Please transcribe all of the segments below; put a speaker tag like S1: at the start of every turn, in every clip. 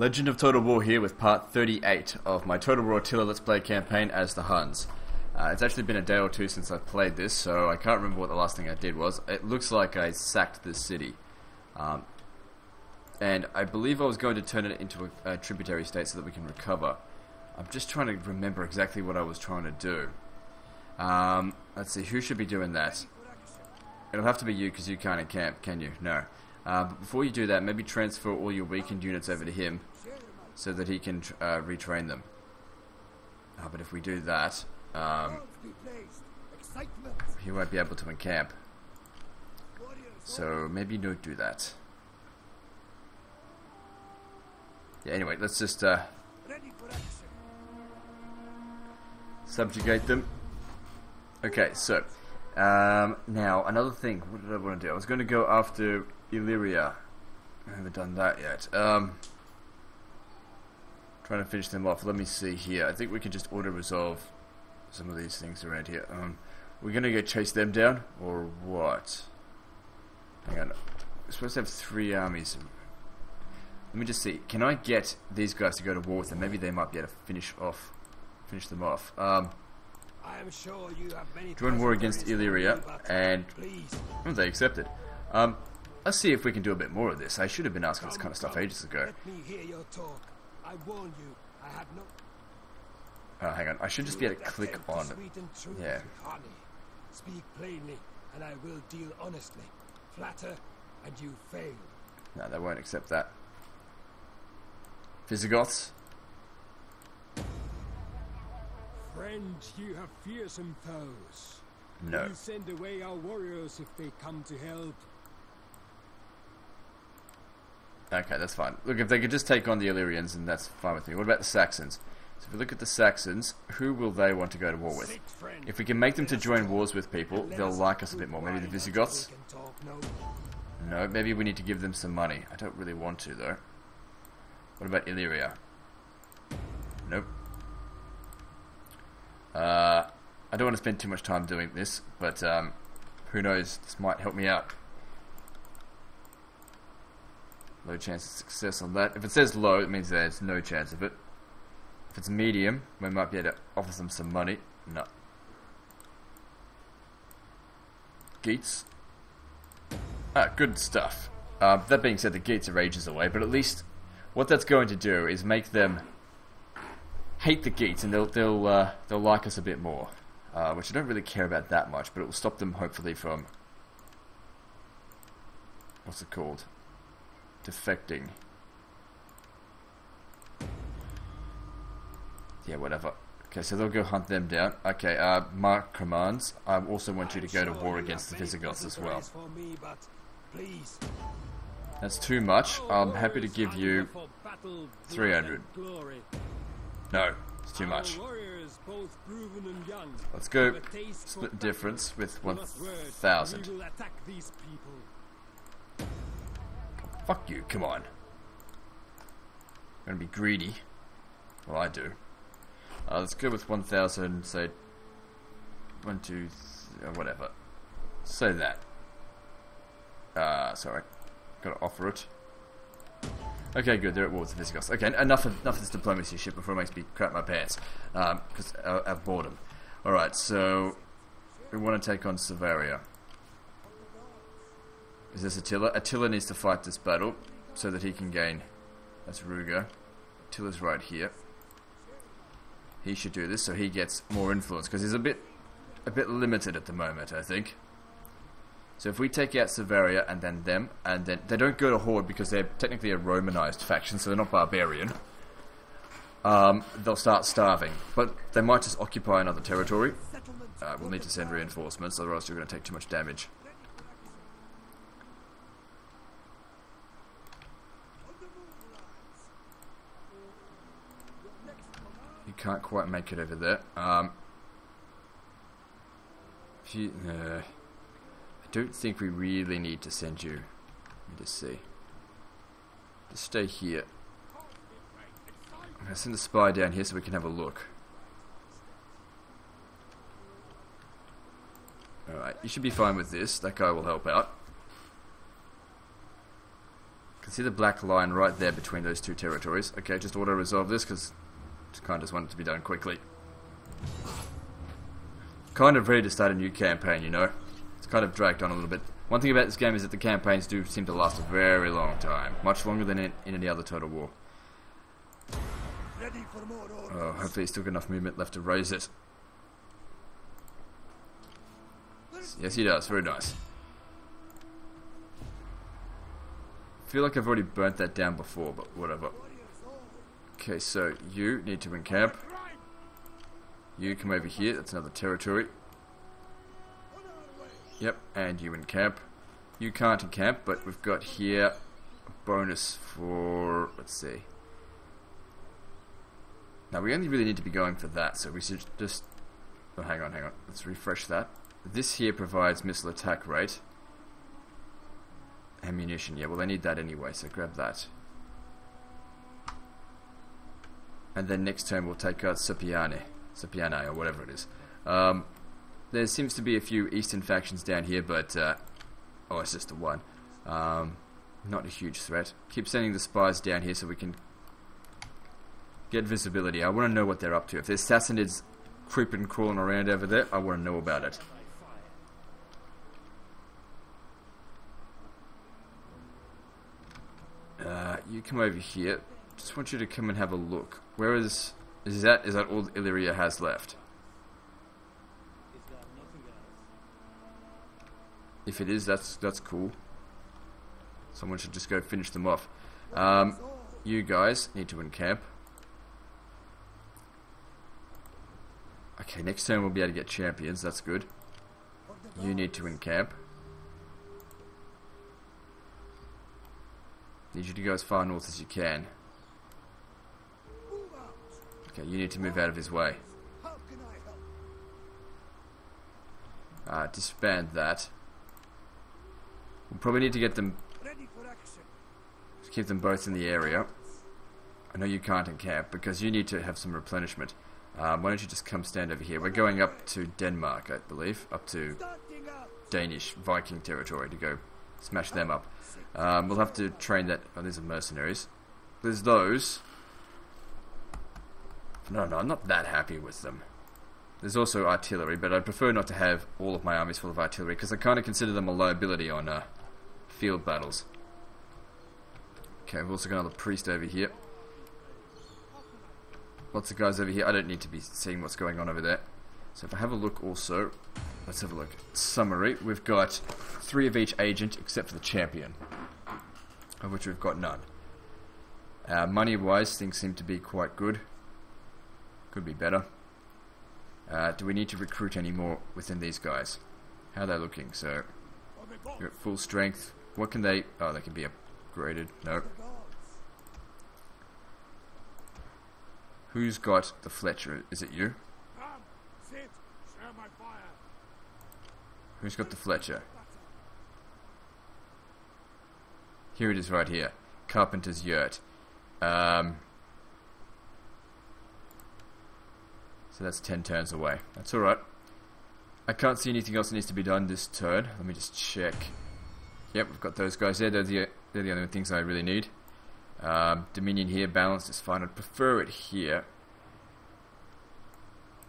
S1: Legend of Total War here with part 38 of my Total War Attila Let's Play campaign as the Huns. It's actually been a day or two since I've played this, so I can't remember what the last thing I did was. It looks like I sacked this city. And I believe I was going to turn it into a tributary state so that we can recover. I'm just trying to remember exactly what I was trying to do. Let's see, who should be doing that? It'll have to be you because you can't encamp, can you? No. But before you do that, maybe transfer all your weakened units over to him so that he can retrain them. But if we do that, he won't be able to encamp. So maybe don't do that. Yeah, anyway, let's just subjugate them. Okay, so now another thing. What did I want to do? I was going to go after Illyria. I haven't done that yet. Trying to finish them off. Let me see here. I think we can just auto-resolve some of these things around here. We're going to go chase them down, or what? Hang on. We're supposed to have 3 armies. Let me just see. Can I get these guys to go to war with them? Maybe they might be able to finish them off.
S2: I am sure you have many
S1: join war against Illyria, and they accepted. Let's see if we can do a bit more of this. I should have been asking this kind of stuff ages ago.
S2: Let me hear your talk. I warn you, I had no...
S1: hang on. I should just be able to click on it. Yeah.
S2: Speak plainly, and I will deal honestly. Flatter, and you fail.
S1: No, they won't accept that. Visigoths?
S3: Friend, you have fearsome foes.
S1: No.
S3: You send away our warriors if they come to help.
S1: Okay, that's fine. Look, if they could just take on the Illyrians, then that's fine with me. What about the Saxons? So if we look at the Saxons, who will they want to go to war with? If we can make them to join wars with people, they'll like us a bit more. Maybe the Visigoths? No, maybe we need to give them some money. I don't really want to, though. What about Illyria? Nope. I don't want to spend too much time doing this, but who knows, this might help me out. Low chance of success on that. If it says low, it means there's no chance of it. If it's medium, we might be able to offer them some money. No. Geats. Good stuff. That being said, the Geats are ages away, but at least what that's going to do is make them hate the Geats, and they'll like us a bit more, which I don't really care about that much, but it will stop them hopefully from, what's it called, defecting. Yeah, whatever. Okay, so they'll go hunt them down. Okay, Mark commands. I also want you to go to war against the Visigoths as well. That's too much. I'm happy to give you 300. No, it's too much. Let's go split the difference with 1,000. Fuck you, come on. I'm gonna be greedy. Well, I do. Let's go with 1,000, say 1, 2, whatever. Say that. Sorry. Gotta offer it. Okay, good. They're at war with the Visigoths. Okay, enough of this diplomacy shit before it makes me crap my pants. Because I've boredom. Alright, so we want to take on Severia. Is this Attila? Attila needs to fight this battle so that he can gain. That's Ruger. Attila's right here. He should do this so he gets more influence because he's a bit limited at the moment, I think. So if we take out Severia and then them, and then they don't go to Horde because they're technically a Romanized faction, so they're not barbarian. They'll start starving, but they might just occupy another territory. We'll need to send reinforcements, otherwise you're going to take too much damage. You can't quite make it over there. I don't think we really need to send you. Let me just see. Just stay here. I'm going to send a spy down here so we can have a look. Alright, you should be fine with this. That guy will help out. See the black line right there between those two territories. Okay, just auto-resolve this because I kind of just want it to be done quickly. Kind of ready to start a new campaign, you know. It's kind of dragged on a little bit. One thing about this game is that the campaigns do seem to last a very long time. Much longer than in any other Total War. Oh, hopefully he's still got enough movement left to raise it. Yes, he does. Very nice. I feel like I've already burnt that down before, but whatever. Okay, so you need to encamp. You come over here. That's another territory. Yep, and you encamp. You can't encamp, but we've got here a bonus for... let's see. Now, we only really need to be going for that, so we should just... oh, hang on. Let's refresh that. This here provides missile attack rate. Ammunition, yeah, well they need that anyway, so grab that. And then next turn we'll take out Sapiane, or whatever it is. There seems to be a few eastern factions down here, but... oh, it's just the one. Not a huge threat. Keep sending the spies down here so we can get visibility. I want to know what they're up to. If there's Sassanids creeping, crawling around over there, I want to know about it. You come over here. Just want you to come and have a look. Where is that all Illyria has left? If it is, that's cool. Someone should just go finish them off. You guys need to encamp. Okay, next turn we'll be able to get champions. That's good. You need to encamp. Need you to go as far north as you can. Okay, you need to move out of his way. Disband that. We'll probably need to get them... just keep them both in the area. I know you can't encamp because you need to have some replenishment. Why don't you just come stand over here? We're going up to Denmark, I believe. Up to Danish, Viking territory to go smash them up. We'll have to train that... oh, these are mercenaries. There's those. No, I'm not that happy with them. There's also artillery, but I prefer not to have all of my armies full of artillery because I kind of consider them a liability on field battles. Okay, we've also got another priest over here. Lots of guys over here. I don't need to be seeing what's going on over there. So if I have a look also, let's have a look. Summary, we've got 3 of each agent except for the champion, of which we've got none. Money-wise, things seem to be quite good. Could be better. Do we need to recruit any more within these guys? How are they looking? So, you're at full strength. What can they... oh, they can be upgraded. No. Who's got the Fletcher? Is it you? Who's got the Fletcher? Here it is right here. Carpenter's Yurt. So that's 10 turns away. That's alright. I can't see anything else that needs to be done this turn. Let me just check. Yep, we've got those guys there. They're the only things I really need. Dominion here, balanced is fine. I'd prefer it here.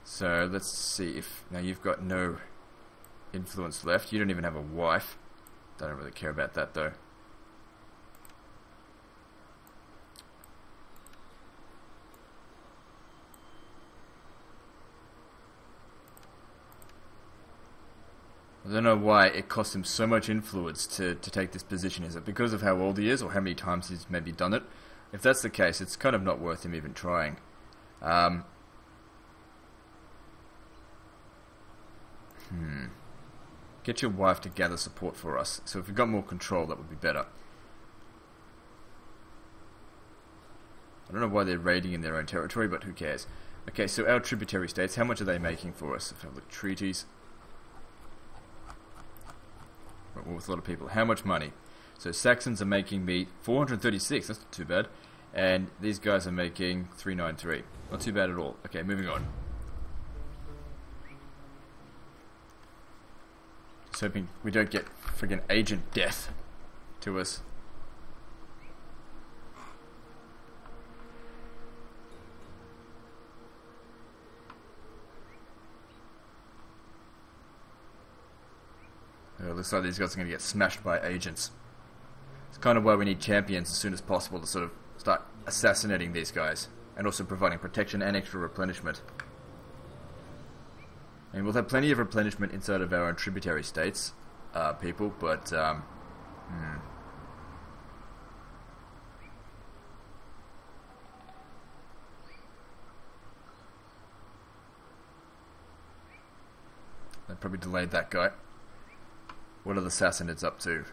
S1: So let's see if... now you've got no influence left. You don't even have a wife. Don't really care about that though. I don't know why it cost him so much influence to take this position. Is it because of how old he is or how many times he's maybe done it? If that's the case, it's kind of not worth him even trying. Get your wife to gather support for us. So if we've got more control, that would be better. I don't know why they're raiding in their own territory, but who cares? Okay, so our tributary states, how much are they making for us? If I look, treaties... with a lot of people. How much money? So Saxons are making me 436. That's not too bad. And these guys are making 393. Not too bad at all. Okay, moving on. Just hoping we don't get friggin' agent death to us. looks like these guys are going to get smashed by agents. It's kind of why we need champions as soon as possible to sort of start assassinating these guys. And also providing protection and extra replenishment. And we'll have plenty of replenishment inside of our own tributary states, people, but, They probably delayed that guy. What are the Sassanids up to?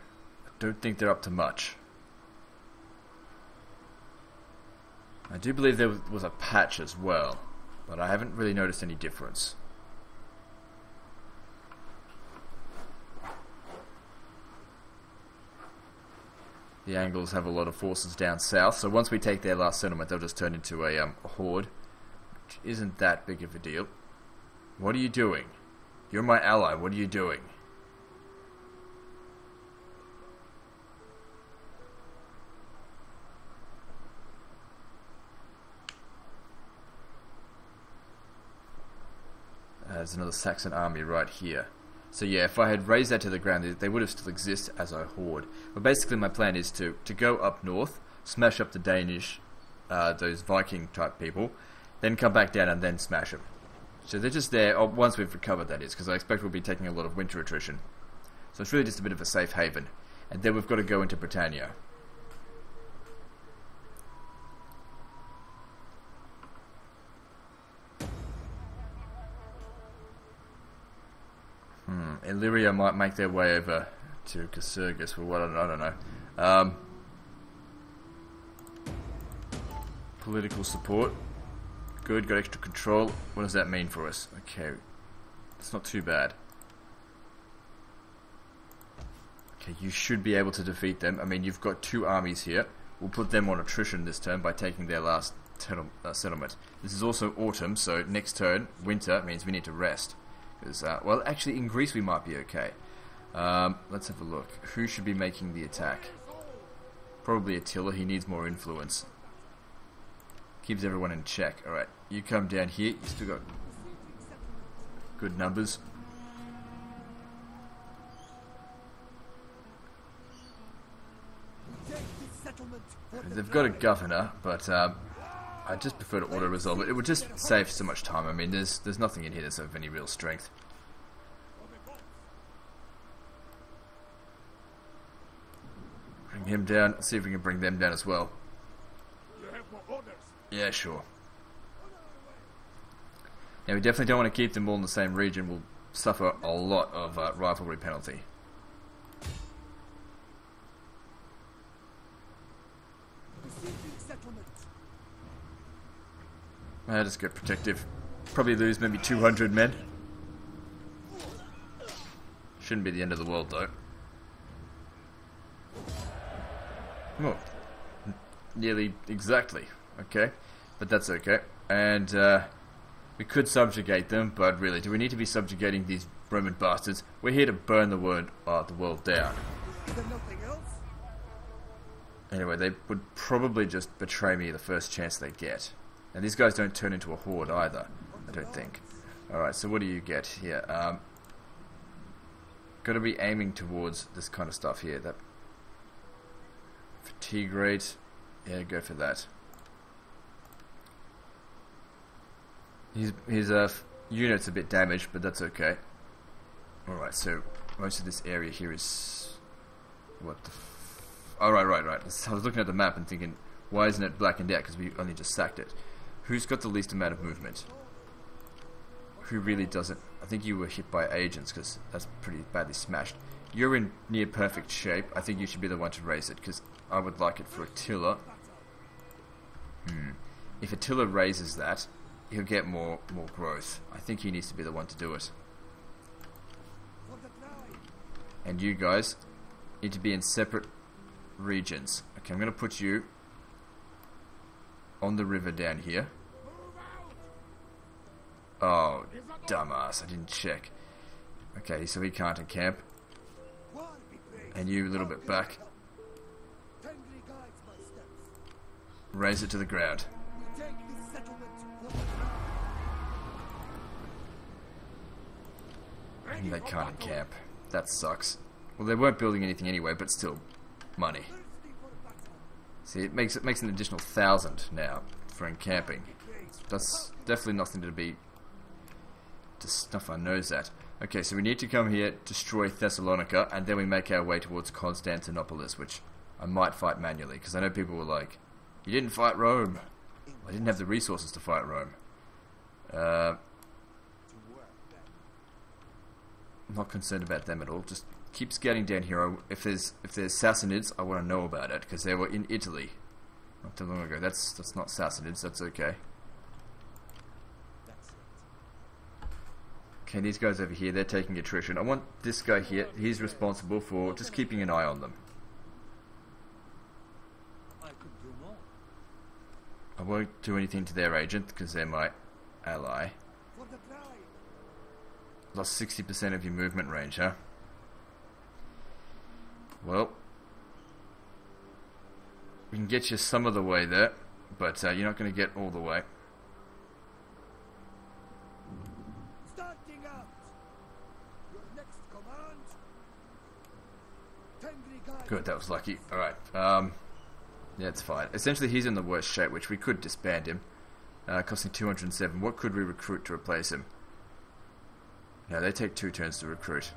S1: I don't think they're up to much. I do believe there was a patch as well, but I haven't really noticed any difference. The Angles have a lot of forces down south, so once we take their last settlement, they'll just turn into a horde, which isn't that big of a deal. What are you doing? You're my ally, what are you doing? There's another Saxon army right here. So yeah, if I had raised that to the ground, they would have still exist as a horde. But basically my plan is to go up north, smash up the Danish, those Viking type people, then come back down and then smash them. So they're just there, once we've recovered that is, because I expect we'll be taking a lot of winter attrition. So it's really just a bit of a safe haven. And then we've got to go into Britannia. Illyria might make their way over to Casurgis for what, I don't know. Political support. Good, got extra control. What does that mean for us? Okay, it's not too bad. Okay, you should be able to defeat them. I mean, you've got 2 armies here. We'll put them on attrition this turn by taking their last settlement. This is also autumn, so next turn, winter, means we need to rest. Because, well, actually, in Greece we might be okay. Let's have a look. Who should be making the attack? Probably Attila. He needs more influence. Keeps everyone in check. Alright, you come down here. You still got good numbers. They've got a governor, but I just prefer to auto-resolve it. It would just save so much time. I mean, there's nothing in here that's of any real strength. Bring him down. Let's see if we can bring them down as well. Yeah, sure. Yeah, we definitely don't want to keep them all in the same region. We'll suffer a lot of rivalry penalty. I'll just get protective. Probably lose maybe 200 men. Shouldn't be the end of the world though. Oh, nearly exactly. Okay, but that's okay. And we could subjugate them, but really, do we need to be subjugating these Roman bastards? We're here to burn the world down.
S2: Is there nothing else?
S1: Anyway, they would probably just betray me the first chance they get. And these guys don't turn into a horde either, I don't think. Alright, so what do you get here? Gotta be aiming towards this kind of stuff here. That fatigue rate. Yeah, go for that. His unit's a bit damaged, but that's okay. Alright, so most of this area here is... What the oh, right. I was looking at the map and thinking, why isn't it blackened out? Because we only just sacked it. Who's got the least amount of movement? Who really doesn't? I think you were hit by agents, because that's pretty badly smashed. You're in near perfect shape. I think you should be the one to raise it, because I would like it for Attila. If Attila raises that, he'll get more growth. I think he needs to be the one to do it. And you guys need to be in separate regions. Okay, I'm going to put you on the river down here. Oh, dumbass, I didn't check. Okay, so he can't encamp. And you a little bit back. Raise it to the ground. And they can't encamp. That sucks. Well, they weren't building anything anyway, but still, money. See, it makes an additional 1,000 now for encamping. That's definitely nothing to snuff our nose at. Okay, so we need to come here, destroy Thessalonica, and then we make our way towards Constantinopolis, which I might fight manually, because I know people were like, you didn't fight Rome. I didn't have the resources to fight Rome. I'm not concerned about them at all. Just keep scouting down here. If there's Sassanids, I want to know about it, because they were in Italy not too long ago. That's not Sassanids, that's okay. Okay, these guys over here, they're taking attrition. I want this guy here, he's responsible for just keeping an eye on them. I won't do anything to their agent, because they're my ally. Lost 60% of your movement range, huh? Well, we can get you some of the way there, but you're not going to get all the way. Good, that was lucky. Alright, yeah, it's fine. Essentially, he's in the worst shape, which we could disband him. Costing 207. What could we recruit to replace him? No, they take 2 turns to recruit.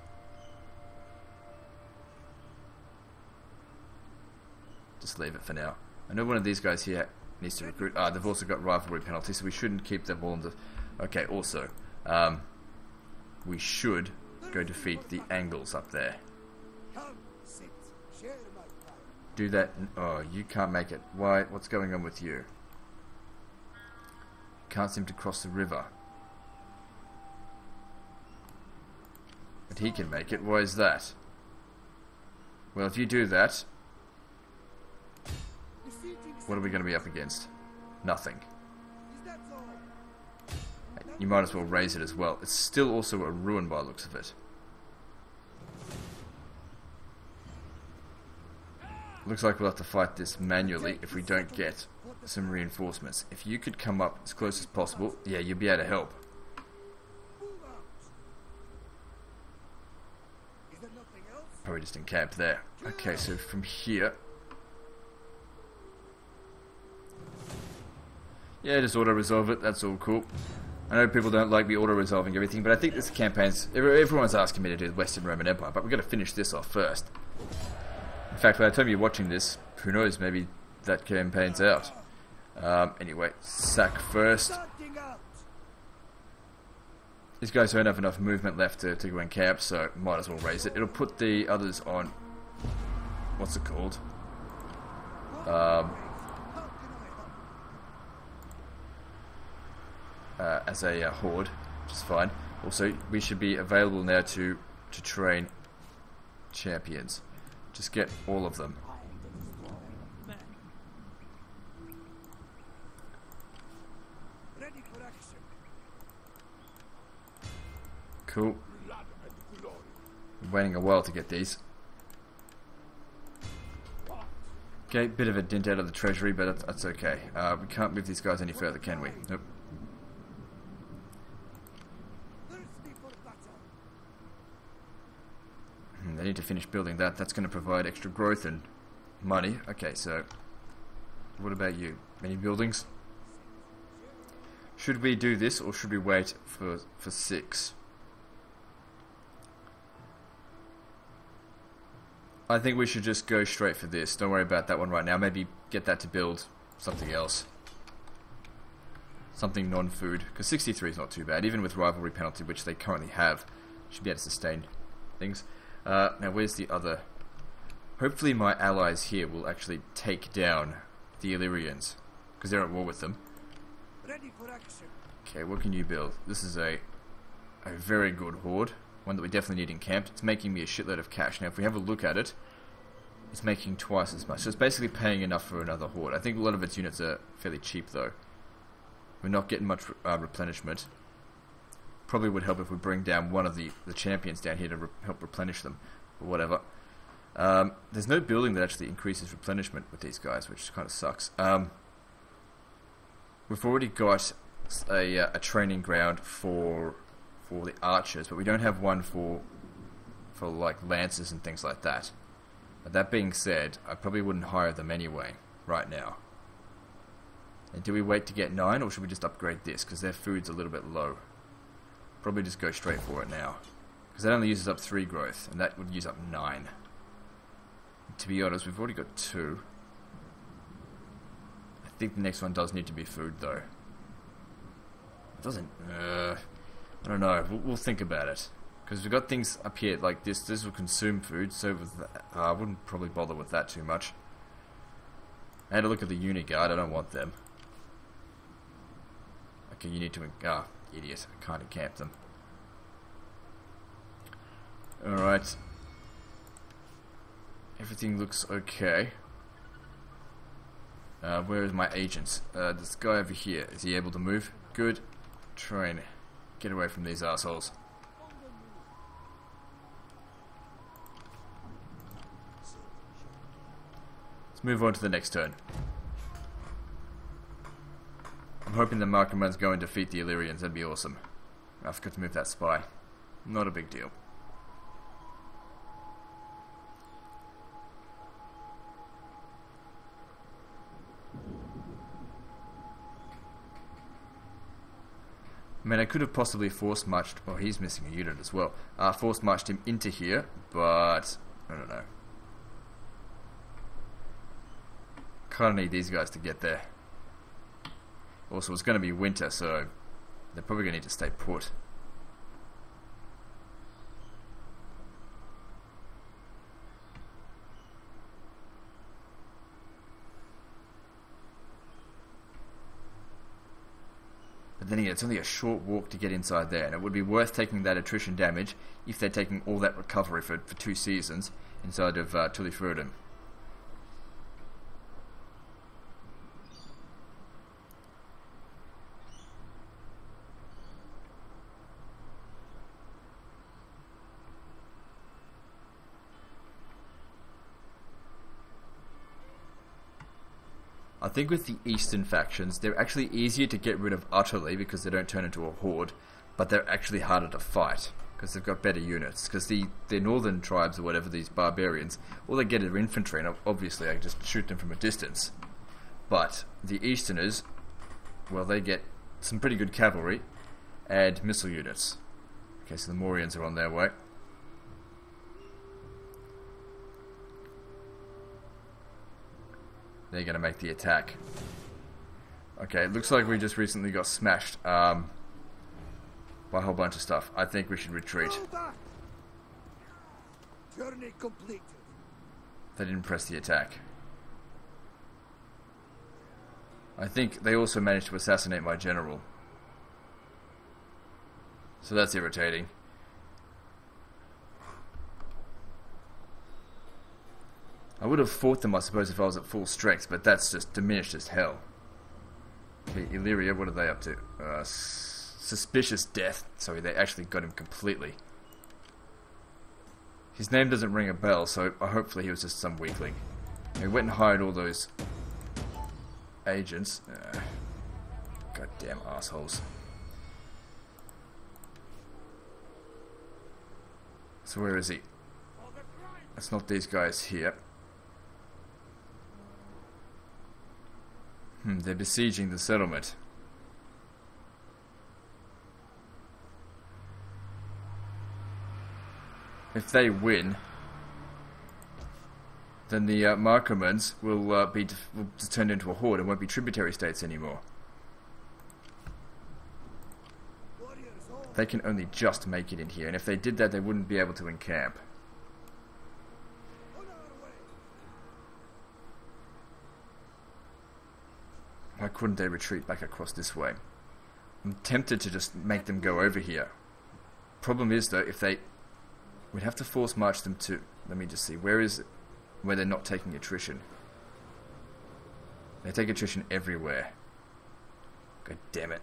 S1: Just leave it for now. I know one of these guys here needs to recruit. They've also got rivalry penalty, so we shouldn't keep them all in the... Okay, also, we should go defeat the Angles up there. Do that. Oh, you can't make it. Why? What's going on with you? Can't seem to cross the river. But he can make it. Why is that? Well, if you do that, what are we going to be up against? Nothing. You might as well raise it as well. It's still also a ruin by the looks of it. Looks like we'll have to fight this manually if we don't get some reinforcements. If you could come up as close as possible, yeah, you'll be able to help. Probably just encamp there. Okay, so from here... Yeah, just auto-resolve it, that's all cool. I know people don't like me auto-resolving everything, but I think this campaign's... Everyone's asking me to do the Western Roman Empire, but we've got to finish this off first. In fact, by the time you're watching this, who knows, maybe that campaign's out. Anyway, sack first. These guys don't have enough movement left to go in camp, so might as well raise it. It'll put the others on... What's it called? As a horde, which is fine. Also, we should be available now to train champions. Just get all of them. Cool. I'm waiting a while to get these. Okay, bit of a dent out of the treasury, but that's okay. We can't move these guys any further, can we? Nope. They need to finish building that. That's going to provide extra growth and money. Okay, so what about you? Any buildings? Should we do this or should we wait for 6? I think we should just go straight for this. Don't worry about that one right now. Maybe get that to build something else. Something non-food. Because 63 is not too bad. Even with rivalry penalty, which they currently have, should be able to sustain things. Now where's the other... Hopefully my allies here will actually take down the Illyrians, because they're at war with them. Okay, what can you build? This is a very good horde, one that we definitely need in camp. It's making me a shitload of cash. Now if we have a look at it, it's making twice as much. So it's basically paying enough for another horde. I think a lot of its units are fairly cheap though. We're not getting much replenishment. Probably would help if we bring down one of the champions down here to help replenish them, or whatever. There's no building that actually increases replenishment with these guys, which kind of sucks. We've already got a training ground for the archers, but we don't have one for for like lancers and things like that. But that being said, I probably wouldn't hire them anyway, right now. And do we wait to get 9, or should we just upgrade this? Because their food's a little bit low. Probably just go straight for it now. Because that only uses up 3 growth, and that would use up 9. To be honest, we've already got 2. I think the next one does need to be food, though. It doesn't... I don't know. We'll think about it. Because we've got things up here like this. This will consume food, so with that, I wouldn't probably bother with that too much. I had a look at the unit guard. I don't want them. Okay, you need to... Ah, idiot. I can't encamp them. Alright. Everything looks okay. Where is my agent? This guy over here. Is he able to move? Good. Try and get away from these assholes. Let's move on to the next turn. I'm hoping the Markman's go and defeat the Illyrians. That'd be awesome. I forgot to move that spy. Not a big deal. I mean, I could have possibly force marched... Oh, he's missing a unit as well. Force marched him into here, but... I don't know. Kind of need these guys to get there. Also, it's going to be winter, so... they're probably going to need to stay put. But then again, it's only a short walk to get inside there, and it would be worth taking that attrition damage if they're taking all that recovery for 2 seasons inside of Tullifröden. I think with the eastern factions, they're actually easier to get rid of utterly because they don't turn into a horde, but they're actually harder to fight because they've got better units. Because the northern tribes or whatever, these barbarians, all they get are infantry, and obviously I just shoot them from a distance. But the easterners, well, they get some pretty good cavalry and missile units. Okay, so the Morians are on their way. They're going to make the attack. Okay, it looks like we just recently got smashed by a whole bunch of stuff. I think we should retreat.
S2: Journey completed.
S1: They didn't press the attack. I think they also managed to assassinate my general. So that's irritating. I would have fought them, I suppose, if I was at full strength, but that's just diminished as hell. Okay, Illyria, what are they up to? Suspicious death. Sorry, they actually got him completely. His name doesn't ring a bell, so hopefully he was just some weakling. He went and hired all those agents. Goddamn assholes. So where is he? That's not these guys here. They're besieging the settlement. If they win, then the Markomans will be turned into a horde and won't be tributary states anymore. They can only just make it in here, and if they did that, they wouldn't be able to encamp. Why couldn't they retreat back across this way? I'm tempted to just make them go over here. Problem is, though, if they... we'd have to force march them to... let me just see. Where is it? Where they're not taking attrition. They take attrition everywhere. God damn it.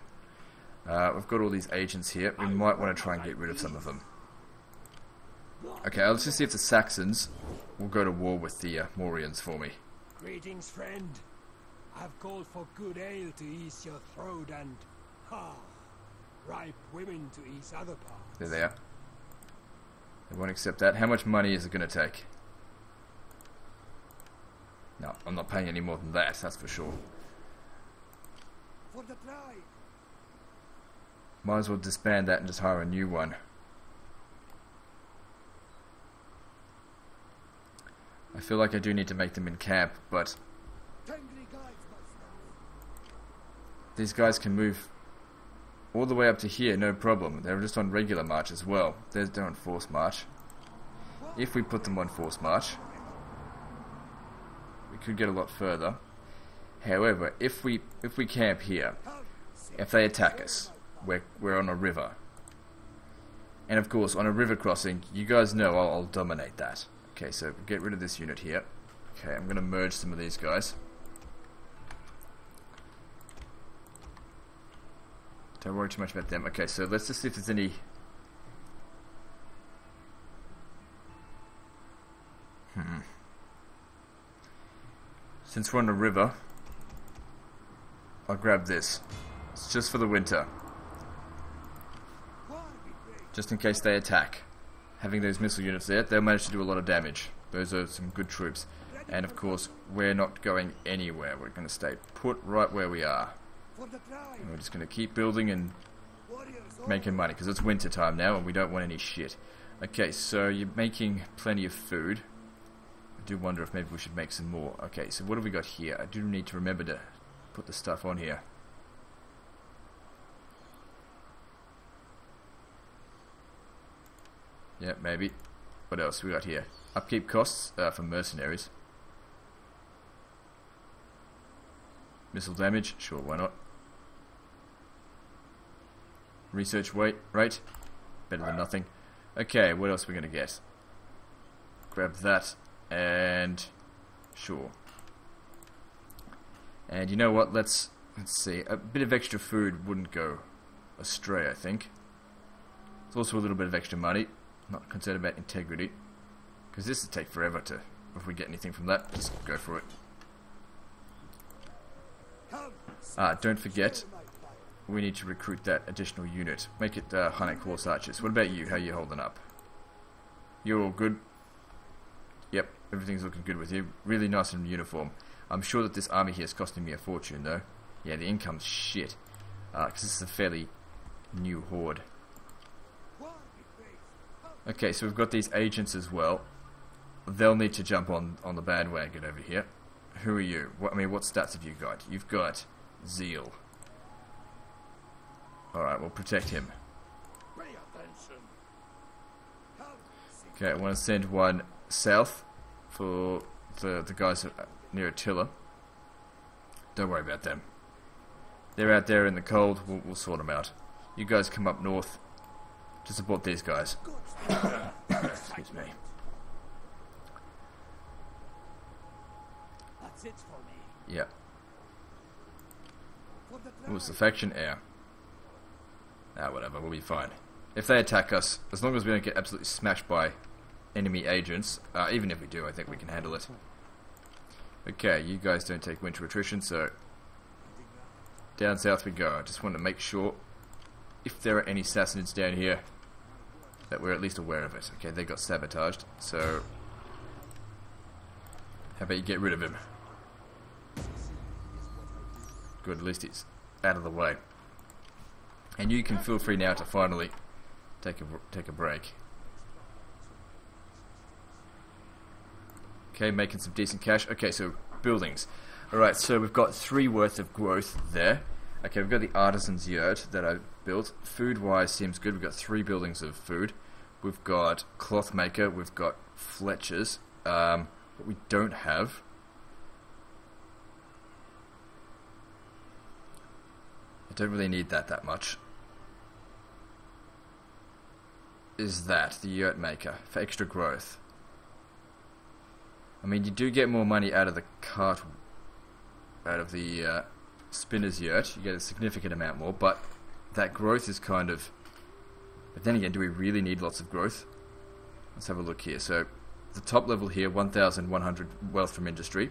S1: We've got all these agents here. We might want to try and get rid of some of them. Okay, let's just see if the Saxons will go to war with the Morians for me.
S2: Greetings, friend. I've called for good ale to ease your throat and, ripe women to ease other parts.
S1: There they are. They won't accept that. How much money is it going to take? No, I'm not paying any more than that, that's for sure.
S2: For the tribe.
S1: Might as well disband that and just hire a new one. I feel like I do need to make them in camp, but these guys can move all the way up to here, no problem. They're just on regular march as well. They're on forced march. If we put them on forced march, we could get a lot further. However, if we camp here, if they attack us, we're on a river. And of course, on a river crossing, you guys know I'll dominate that. Okay, so get rid of this unit here. Okay, I'm going to merge some of these guys. Don't worry too much about them. Okay, so let's just see if there's any... Since we're on the river, I'll grab this. It's just for the winter. Just in case they attack. Having those missile units there, they'll manage to do a lot of damage. Those are some good troops. And of course, we're not going anywhere. We're going to stay put right where we are. And we're just going to keep building and making money, because it's winter time now and we don't want any shit. Okay, so you're making plenty of food. I do wonder if maybe we should make some more. Okay, so what have we got here? I do need to remember to put the stuff on here. Yeah, maybe. What else we got here? Upkeep costs for mercenaries. Missile damage, sure, why not? Research rate, better than nothing. Okay, what else are we going to get? Grab that, and sure. And you know what, let's see, a bit of extra food wouldn't go astray, I think. It's also a little bit of extra money, not concerned about integrity, because this will take forever to, if we get anything from that, just go for it. Don't forget, we need to recruit that additional unit. Make it Hunnic Horse Archers. What about you? How are you holding up? You're all good? Yep, everything's looking good with you. Really nice in uniform. I'm sure that this army here is costing me a fortune, though. Yeah, the income's shit. Because this is a fairly new horde. Okay, so we've got these agents as well. They'll need to jump on the bandwagon over here. Who are you? What stats have you got? You've got Zeal. Alright, we'll protect him. Okay, I want to send one south for the guys near Attila. Don't worry about them. They're out there in the cold, we'll sort them out. You guys come up north to support these guys. Excuse me.
S2: That's it for me.
S1: Yeah. Ooh, it's the faction air. Whatever, we'll be fine. If they attack us, as long as we don't get absolutely smashed by enemy agents, even if we do, I think we can handle it. Okay, you guys don't take winter attrition, so down south we go. I just want to make sure, if there are any Sassanids down here, that we're at least aware of it. Okay, they got sabotaged, so how about you get rid of him? Good, at least he's out of the way. And you can feel free now to finally take a break. Okay, making some decent cash. Okay, so buildings. Alright, so we've got 3 worth of growth there. Okay, we've got the artisan's yurt that I built. Food-wise seems good. We've got 3 buildings of food. We've got cloth maker. We've got fletchers. What we don't have... I don't really need that much. Is that the yurt maker for extra growth? I mean, you do get more money out of the cart, out of the spinner's yurt. You get a significant amount more, but that growth is kind of... But then again, do we really need lots of growth? Let's have a look here. So, the top level here, 1,100 wealth from industry,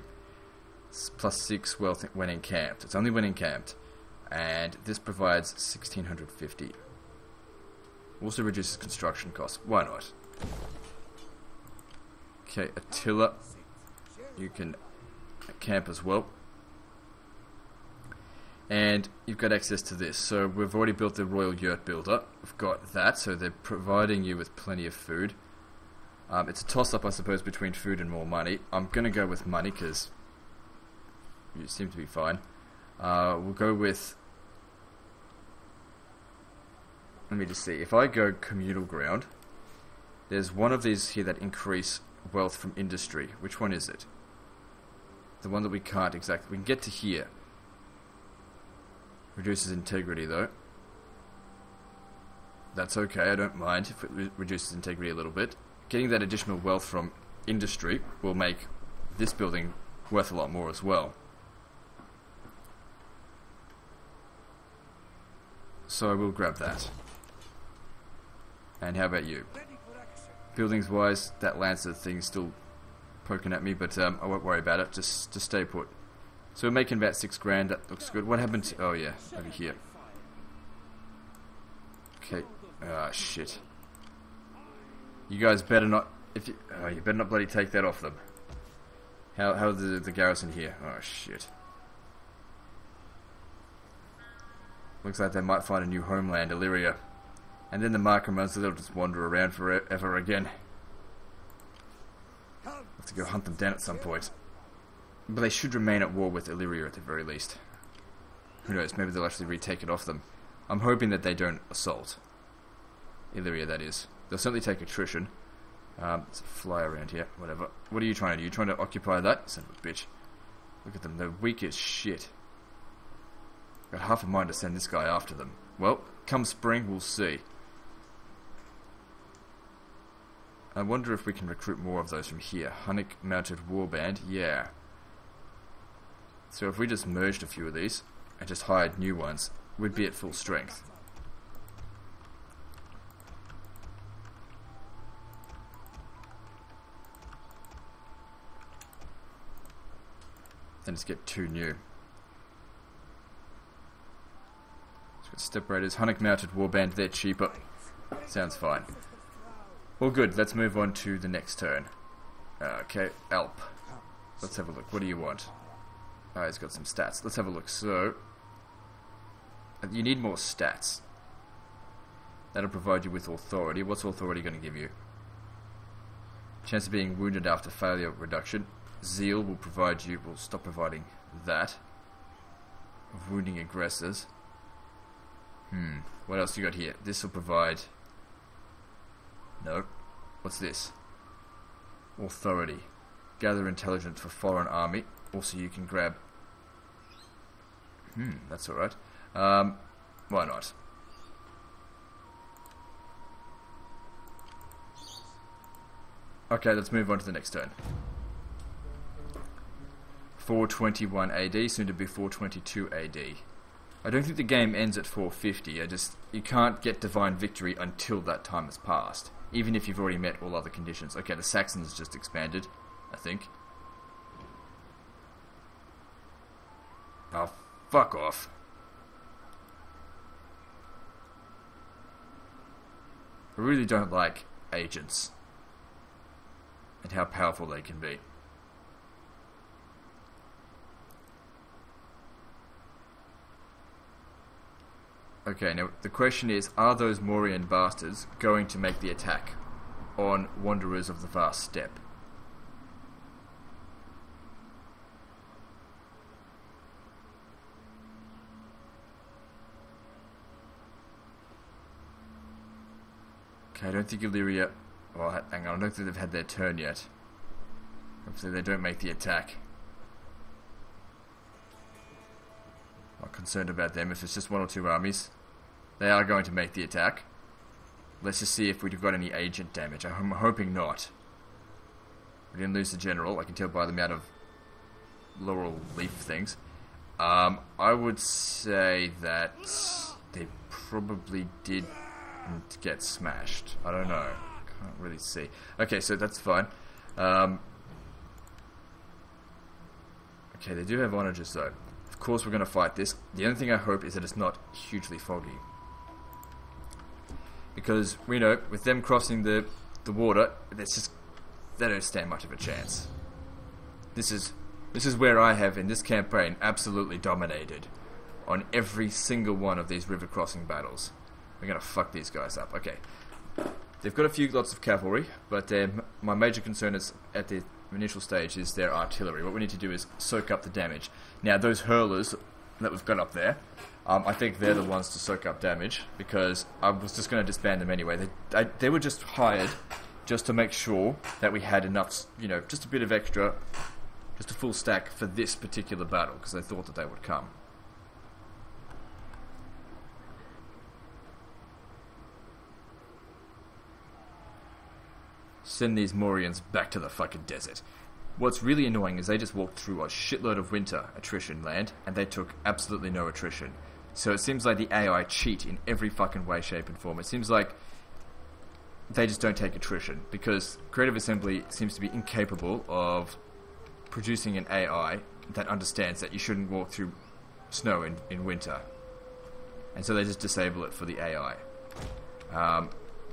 S1: plus 6 wealth when encamped. It's only when encamped. And this provides 1,650. Also reduces construction costs. Why not? Okay, Attila, you can camp as well. And you've got access to this. So we've already built the Royal Yurt Builder. We've got that, so they're providing you with plenty of food. It's a toss-up, I suppose, between food and more money. I'm going to go with money, because you seem to be fine. We'll go with... Let me just see. If I go communal ground, there's one of these here that increase wealth from industry. Which one is it? The one that we can't exactly... We can get to here. Reduces integrity, though. That's okay, I don't mind if it reduces integrity a little bit. Getting that additional wealth from industry will make this building worth a lot more as well. So I will grab that. And how about you? Buildings wise, that Lancer thing's still poking at me, but I won't worry about it, just stay put. So we're making about 6 grand, that looks good. What happened to... Oh yeah, over here. Okay. Ah, shit. You guys better not... If you... Oh, you better not bloody take that off them. How's the garrison here? Oh, shit. Looks like they might find a new homeland, Illyria. And then the Markramans, they'll just wander around forever again. I'll have to go hunt them down at some point. But they should remain at war with Illyria at the very least. Who knows, maybe they'll actually retake it off them. I'm hoping that they don't assault. Illyria, that is. They'll certainly take attrition. Let's fly around here, whatever. What are you trying to do? You trying to occupy that? Son of a bitch. Look at them, they're weak as shit. Got half a mind to send this guy after them. Well, come spring, we'll see. I wonder if we can recruit more of those from here. Hunnic mounted warband, yeah. So if we just merged a few of these and just hired new ones, we'd be at full strength. Then just get 2 new. Let's get Step Raiders, Hunnic mounted warband, they're cheaper. Sounds fine. All good, let's move on to the next turn. Okay, Alp. Let's have a look, what do you want? Oh, he's got some stats. Let's have a look. So, you need more stats. That'll provide you with authority. What's authority going to give you? Chance of being wounded after failure reduction. Zeal will provide you, will stop providing that. Of wounding aggressors. What else you got here? This will provide... No. What's this? Authority. Gather intelligence for foreign army. Also you can grab... that's alright. Why not? Okay, let's move on to the next turn. 421 AD, soon to be 422 AD. I don't think the game ends at 450, you can't get divine victory until that time has passed. Even if you've already met all other conditions. Okay, the Saxons just expanded, I think. Oh, fuck off. I really don't like agents and how powerful they can be. Okay, now the question is, are those Mauryan bastards going to make the attack on Wanderers of the Vast Steppe? Okay, I don't think Illyria... Well, hang on, I don't think they've had their turn yet. Hopefully they don't make the attack. Not concerned about them. If it's just 1 or 2 armies, they are going to make the attack. Let's just see if we've got any agent damage. I'm hoping not. We didn't lose the general. I can tell by the amount of laurel leaf things. I would say that they probably did get smashed. I don't know. Can't really see. Okay, so that's fine. Okay, they do have onagers though. Of course we're going to fight this. The only thing I hope is that it's not hugely foggy. Because, we know, with them crossing the the water, there's just, they don't stand much of a chance. This is where I have, in this campaign, absolutely dominated on every single one of these river crossing battles. We're gonna fuck these guys up. Okay. They've got a few lots of cavalry, but my major concern is at the initial stage is their artillery. What we need to do is soak up the damage. Now, those hurlers that we've got up there, I think they're the ones to soak up damage, because I was just going to disband them anyway. They were just hired just to make sure that we had enough, you know, just a bit of extra, just a full stack for this particular battle, because they thought that they would come. Send these Morians back to the fucking desert. What's really annoying is they just walked through a shitload of winter attrition land, and they took absolutely no attrition. So it seems like the AI cheat in every fucking way, shape, and form. It seems like they just don't take attrition, because Creative Assembly seems to be incapable of producing an AI that understands that you shouldn't walk through snow in winter. And so they just disable it for the AI.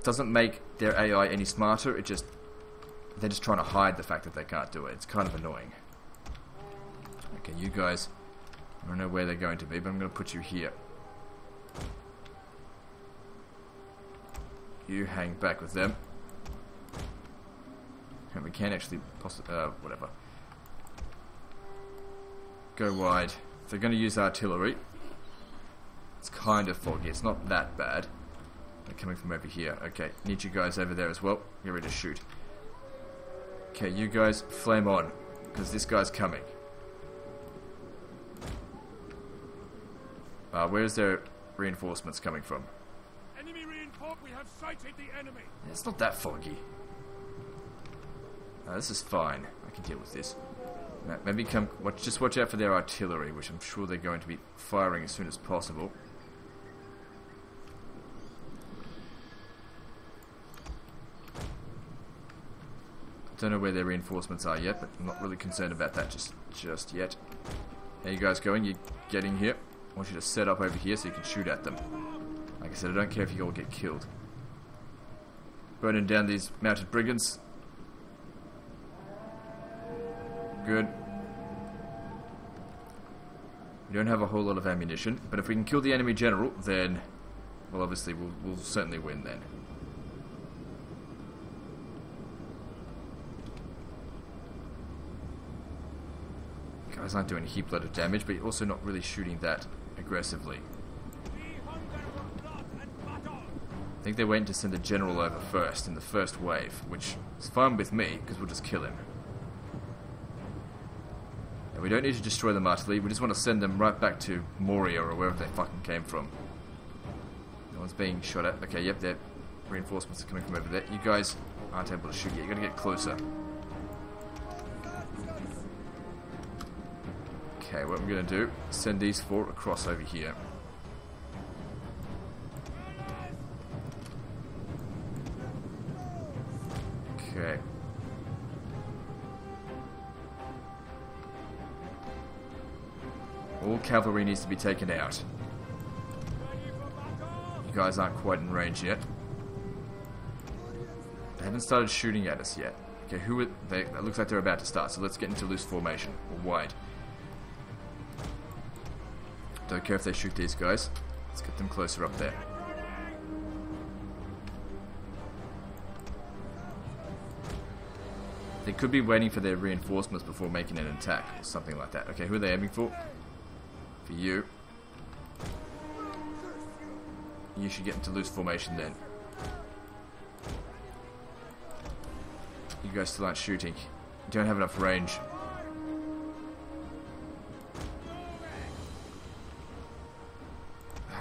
S1: Doesn't make their AI any smarter, they're just trying to hide the fact that they can't do it. It's kind of annoying. Okay, you guys, I don't know where they're going to be, but I'm going to put you here. You hang back with them. And we can actually, whatever. Go wide. If they're going to use artillery, it's kind of foggy. It's not that bad. They're coming from over here. Okay, need you guys over there as well. Get ready to shoot. Okay, you guys, flame on, because this guy's coming. Where's their reinforcements coming from?
S2: Enemy reinforced. We have sighted the enemy.
S1: It's not that foggy. This is fine. I can deal with this. Now, maybe just watch out for their artillery, which I'm sure they're going to be firing as soon as possible. Don't know where their reinforcements are yet, but I'm not really concerned about that just yet. How you guys going? You getting here? I want you to set up over here so you can shoot at them. Like I said, I don't care if you all get killed. Burning down these mounted brigands. Good. We don't have a whole lot of ammunition, but if we can kill the enemy general, then, well, obviously we'll certainly win then. Guys aren't doing a heap lot of damage, but you're also not really shooting that aggressively. I think they're waiting to send the general over first in the first wave, which is fine with me, because we'll just kill him. And we don't need to destroy them utterly, we just want to send them right back to Moria or wherever they fucking came from. No one's being shot at. Okay, yep, their reinforcements are coming from over there. You guys aren't able to shoot yet, you gotta get closer. Okay, what I'm going to do, send these four across over here. Okay. All cavalry needs to be taken out. You guys aren't quite in range yet. They haven't started shooting at us yet. Okay, who are they? It looks like they're about to start, so let's get into loose formation, or wide. Don't care if they shoot these guys. Let's get them closer up there. They could be waiting for their reinforcements before making an attack, or something like that. Okay, who are they aiming for? For you. You should get into loose formation then. You guys still aren't shooting. You don't have enough range.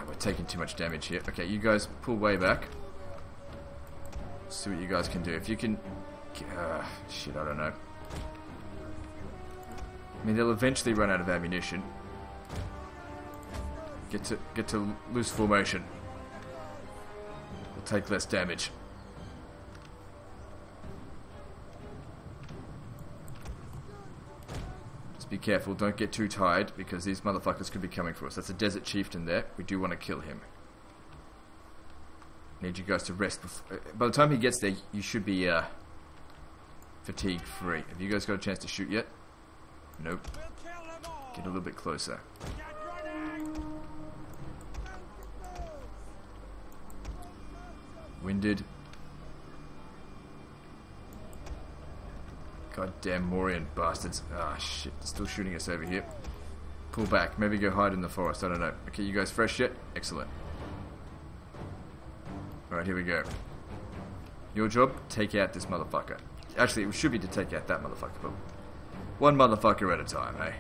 S1: We're taking too much damage here. Okay, you guys pull way back. See what you guys can do. If you can... shit, I don't know. I mean, they'll eventually run out of ammunition. Get to loose formation. We'll take less damage. Just be careful, don't get too tired, because these motherfuckers could be coming for us. That's a desert chieftain there. We do want to kill him. Need you guys to rest. By the time he gets there, you should be fatigue free. Have you guys got a chance to shoot yet? Nope. Get a little bit closer. Winded. Goddamn Morian bastards. Ah, shit. They're still shooting us over here. Pull back. Maybe go hide in the forest. I don't know. Okay, you guys fresh yet? Excellent. Alright, here we go. Your job, take out this motherfucker. Actually, it should be to take out that motherfucker, but one motherfucker at a time, eh?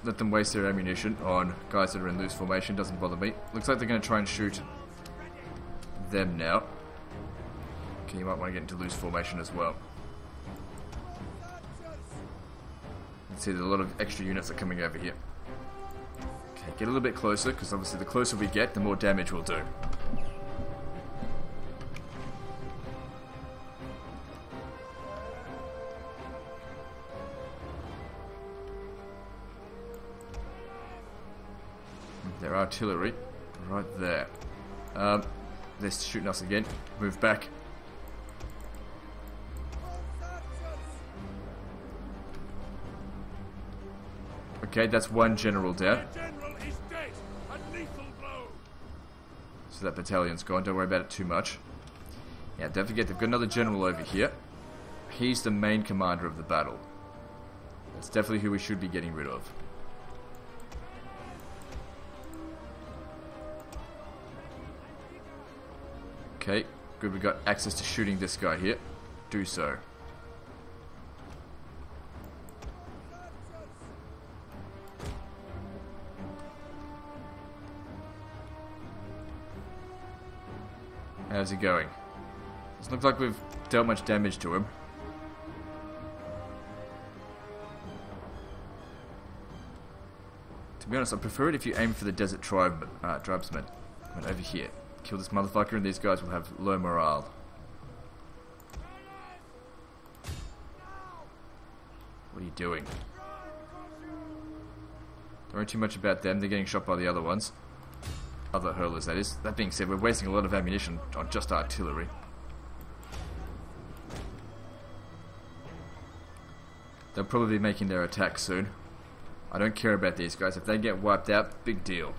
S1: Let them waste their ammunition on guys that are in loose formation. Doesn't bother me. Looks like they're going to try and shoot them now. Okay, you might want to get into loose formation as well. You can see that a lot of extra units are coming over here. Okay, get a little bit closer, because obviously the closer we get, the more damage we'll do. Their artillery, right there. They're shooting us again. Move back. Okay, that's one general down. So that battalion's gone. Don't worry about it too much. Yeah, don't forget they've got another general over here. He's the main commander of the battle. That's definitely who we should be getting rid of. Okay, good, we got access to shooting this guy here. Do so. How's he going? Doesn't look like we've dealt much damage to him. To be honest, I prefer it if you aim for the desert tribesmen. Right over here. Kill this motherfucker and these guys will have low morale. What are you doing? Don't worry too much about them, they're getting shot by the other ones. Other hurlers, that is. That being said, we're wasting a lot of ammunition on just artillery. They'll probably be making their attack soon. I don't care about these guys. If they get wiped out, big deal.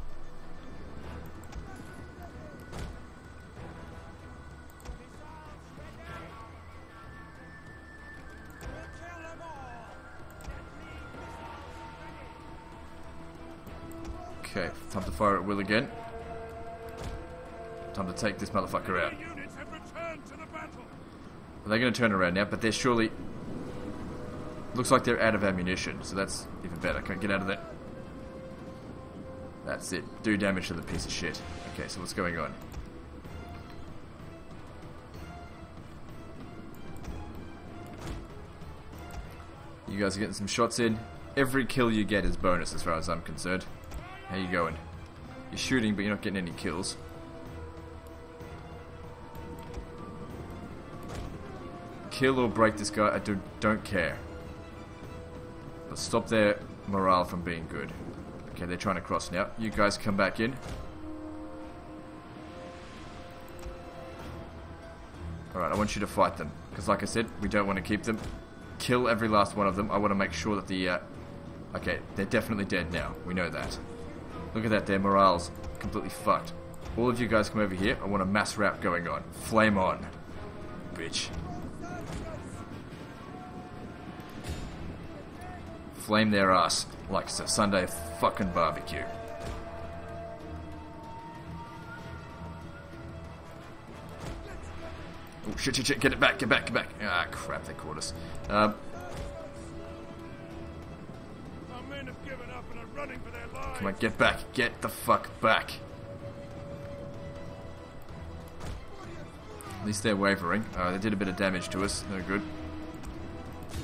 S1: Okay, time to fire at will again. Time to take this motherfucker out. They're going to turn around now, but they're surely... Looks like they're out of ammunition, so that's even better. Can't get out of that. That's it. Do damage to the piece of shit. Okay, so what's going on? You guys are getting some shots in. Every kill you get is bonus as far as I'm concerned. How you going? You're shooting, but you're not getting any kills. Kill or break this guy, I don't care. But stop their morale from being good. Okay, they're trying to cross now. You guys come back in. Alright, I want you to fight them. Because like I said, we don't want to keep them. Kill every last one of them. I want to make sure that the... Okay, they're definitely dead now. We know that. Look at that, their morale's completely fucked. All of you guys come over here. I want a mass rout going on. Flame on. Bitch. Flame their ass like it's a Sunday fucking barbecue. Oh shit, shit, shit, get it back, get back, get back. Ah, crap, they caught us.
S4: Our men have given up and are running for their lives.
S1: Come on, get back, get the fuck back. At least they're wavering. They did a bit of damage to us, no good.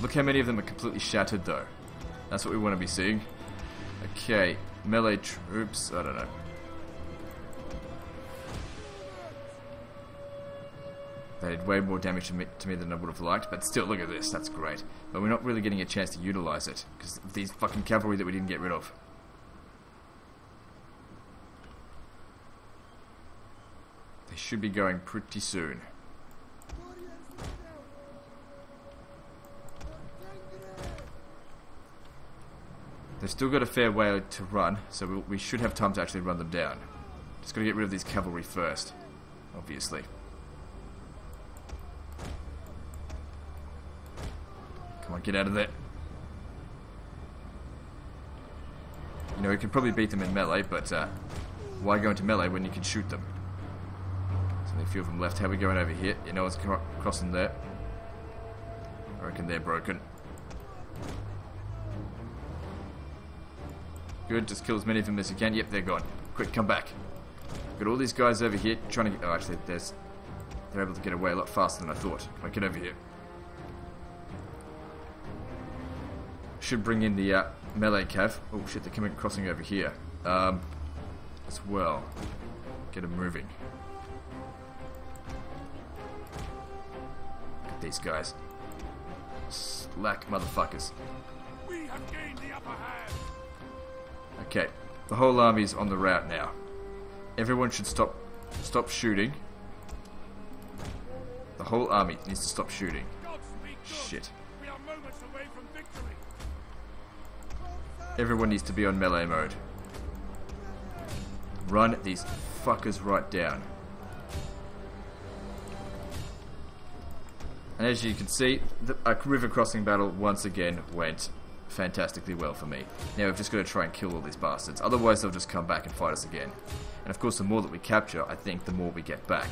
S1: Look how many of them are completely shattered though. That's what we want to be seeing. Okay, melee troops, I don't know. They did way more damage to me than I would have liked, but still, look at this, that's great. But we're not really getting a chance to utilize it, because of these fucking cavalry that we didn't get rid of. They should be going pretty soon. They've still got a fair way to run, so we should have time to actually run them down. Just gotta get rid of these cavalry first, obviously. Come on, get out of there. You know, we could probably beat them in melee, but why go into melee when you can shoot them? There's only a few of them left. How are we going over here? You know what's crossing there? I reckon they're broken. Good, just kill as many of them as you can. Yep, they're gone. Quick, come back. Got all these guys over here trying to get... Oh, actually, they're able to get away a lot faster than I thought. Come on, get over here. Should bring in the melee cav. Oh shit, they're crossing over here. As well. Get them moving. Look at these guys. Slack motherfuckers.
S4: We have gained the upper hand.
S1: Okay, the whole army's on the route now. Everyone should stop shooting. The whole army needs to stop shooting. Shit.
S4: We are moments away from victory.
S1: Everyone needs to be on melee mode. Run these fuckers right down. And as you can see, a river crossing battle once again went fantastically well for me. Now we've just got to try and kill all these bastards. Otherwise they'll just come back and fight us again. And of course the more that we capture, I think the more we get back.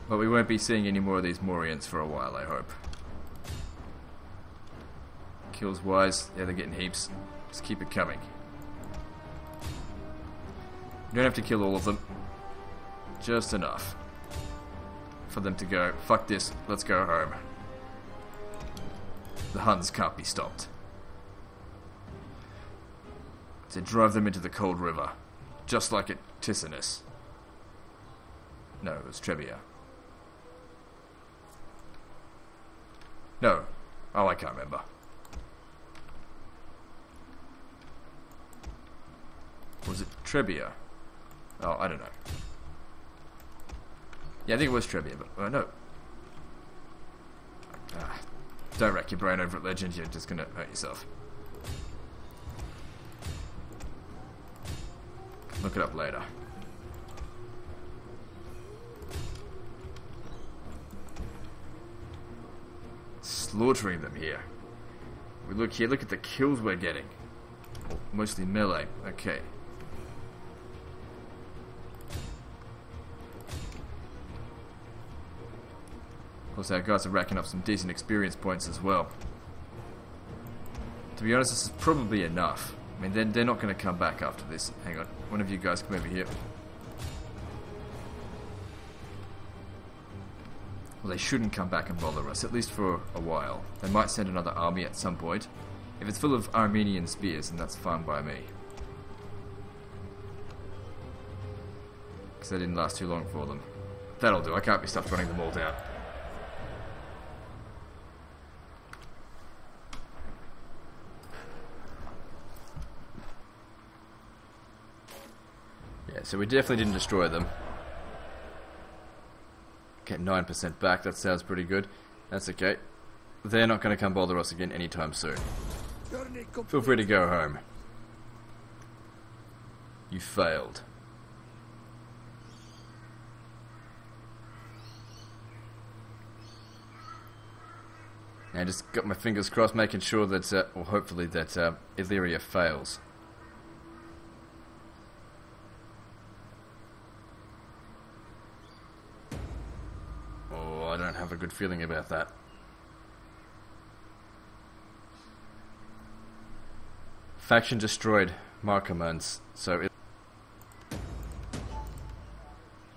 S1: But we won't be seeing any more of these Morians for a while, I hope. Kills wise, yeah, they're getting heaps. Just keep it coming. You don't have to kill all of them. Just enough for them to go, fuck this, let's go home. The Huns can't be stopped. To drive them into the cold river. Just like at Ticinus. No, it was Trebia. No. Oh, I can't remember. Was it Trebia? Oh, I don't know. Yeah, I think it was Trebia, but no. Don't rack your brain over at Legend, you're just gonna hurt yourself. Look it up later. Slaughtering them here. We look here, look at the kills we're getting. Oh, mostly melee, okay. Of course, our guys are racking up some decent experience points as well. To be honest, this is probably enough. I mean, they're not going to come back after this. Hang on, one of you guys come over here. Well, they shouldn't come back and bother us, at least for a while. They might send another army at some point. If it's full of Armenian spears, then that's fine by me. Because they didn't last too long for them. That'll do, I can't be stuffed running them all down. Yeah, so we definitely didn't destroy them. Get 9% back, that sounds pretty good. That's okay. They're not going to come bother us again anytime soon. Feel free to go home. You failed. I just got my fingers crossed, making sure that, or hopefully that Illyria fails. Oh, I don't have a good feeling about that. Faction destroyed Marcomanns, so it...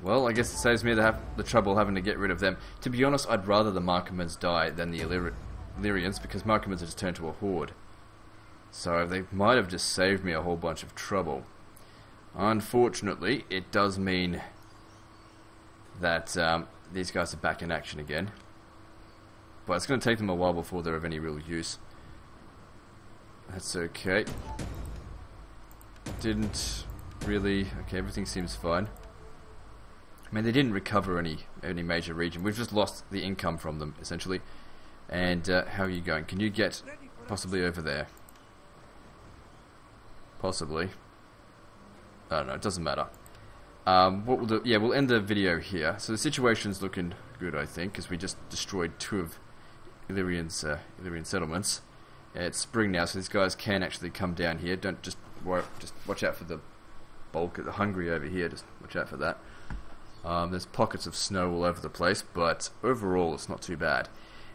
S1: Well, I guess it saves me the trouble having to get rid of them. To be honest, I'd rather the Marcomanns die than the Illyrians, because Marcomanns are just turned to a horde. So they might have just saved me a whole bunch of trouble. Unfortunately, it does mean that these guys are back in action again. But it's going to take them a while before they're of any real use. That's okay. Didn't really... Okay, everything seems fine. I mean, they didn't recover any major region. We've just lost the income from them, essentially. And how are you going? Can you get possibly over there? Possibly. I don't know, it doesn't matter. What we'll do... Yeah, we'll end the video here. So the situation's looking good, I think, because we just destroyed 2 of Illyrian settlements. It's spring now, so these guys can actually come down here. Don't just watch out for the bulk of the hungry over here. Just watch out for that. There's pockets of snow all over the place, but overall it's not too bad.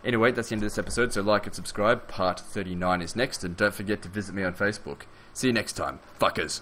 S1: Anyway, that's the end of this episode, so like and subscribe. Part 39 is next, and don't forget to visit me on Facebook. See you next time, fuckers.